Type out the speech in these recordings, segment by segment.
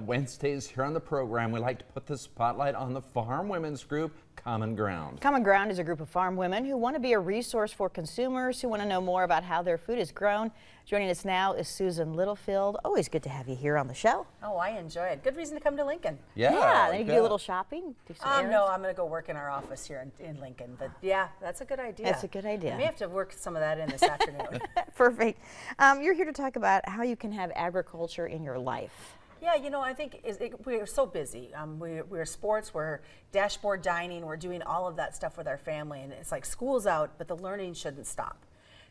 Wednesdays here on the program, we like to put the spotlight on the farm women's group, Common Ground. Common Ground is a group of farm women who want to be a resource for consumers who want to know more about how their food is grown. Joining us now is Susan Littlefield. Always good to have you here on the show. Oh, I enjoy it. Good reason to come to Lincoln. Yeah, then you can do a little shopping. Do some errands. No, I'm going to go work in our office here in Lincoln. But yeah, that's a good idea. That's a good idea. I may have to work some of that in this afternoon. Perfect. You're here to talk about how you can have agriculture in your life. Yeah, you know, I think we're so busy. We're sports, we're dashboard dining, we're doing all of that stuff with our family, and it's like school's out, but the learning shouldn't stop.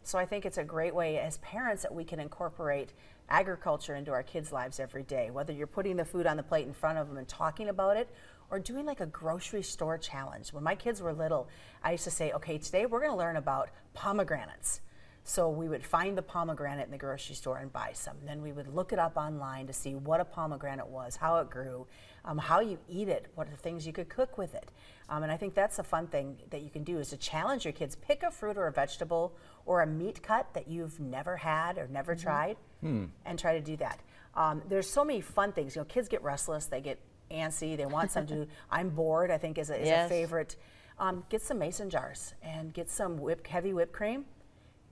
So I think it's a great way as parents that we can incorporate agriculture into our kids' lives every day, whether you're putting the food on the plate in front of them and talking about it, or doing like a grocery store challenge. When my kids were little, I used to say, okay, today we're gonna learn about pomegranates. So we would find the pomegranate in the grocery store and buy some. Then we would look it up online to see what a pomegranate was, how it grew, how you eat it, what are the things you could cook with it. And I think that's a fun thing that you can do is to challenge your kids. Pick a fruit or a vegetable or a meat cut that you've never had or never tried and try to do that. There's so many fun things. You know, kids get restless, they get antsy, they want something to do. I'm bored, I think is a favorite. Get some mason jars and get some heavy whipped cream.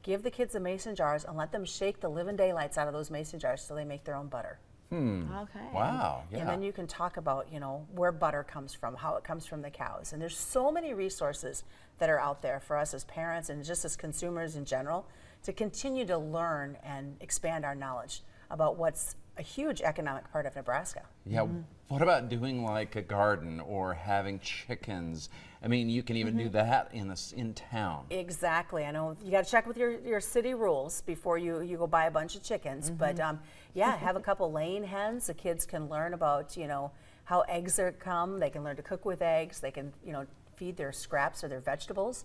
Give the kids the mason jars and let them shake the living daylights out of those mason jars so they make their own butter. Okay. Wow. Yeah. And then you can talk about, you know, where butter comes from, how it comes from the cows. And there's so many resources that are out there for us as parents and just as consumers in general to continue to learn and expand our knowledge about what's a huge economic part of Nebraska. Yeah. What about doing like a garden or having chickens? I mean, you can even do that in town. Exactly. I know you got to check with your city rules before you go buy a bunch of chickens. But yeah, have a couple laying hens. The kids can learn about, you know, how eggs come. They can learn to cook with eggs. They can, you know, feed their scraps or their vegetables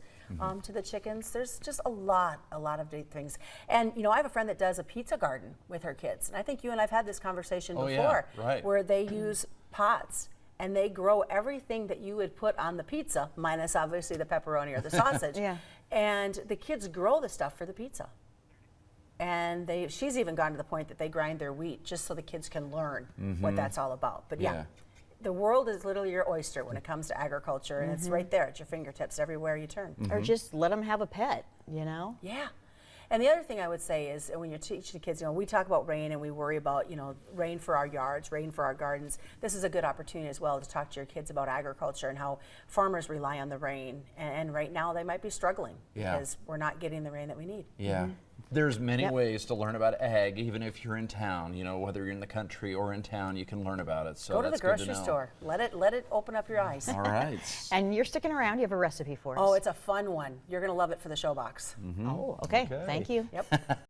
to the chickens. There's just a lot of neat things. And you know, I have a friend that does a pizza garden with her kids. And I think you and I've had this conversation before, where they use pots and they grow everything that you would put on the pizza, minus obviously the pepperoni or the sausage. And the kids grow the stuff for the pizza. And she's even gone to the point that they grind their wheat just so the kids can learn what that's all about. But yeah. The world is literally your oyster when it comes to agriculture, and it's right there at your fingertips everywhere you turn. Or just let them have a pet, you know? Yeah. And the other thing I would say is when you're teaching the kids, you know, we talk about rain and we worry about, you know, rain for our yards, rain for our gardens. This is a good opportunity as well to talk to your kids about agriculture and how farmers rely on the rain. And right now they might be struggling because we're not getting the rain that we need. Yeah. There's many ways to learn about ag, even if you're in town. You know, whether you're in the country or in town, you can learn about it. So go to the grocery store. Let it open up your eyes. All right. And you're sticking around. You have a recipe for us. Oh, it's a fun one. You're going to love it for the show box. Oh, okay. Thank you. Yep.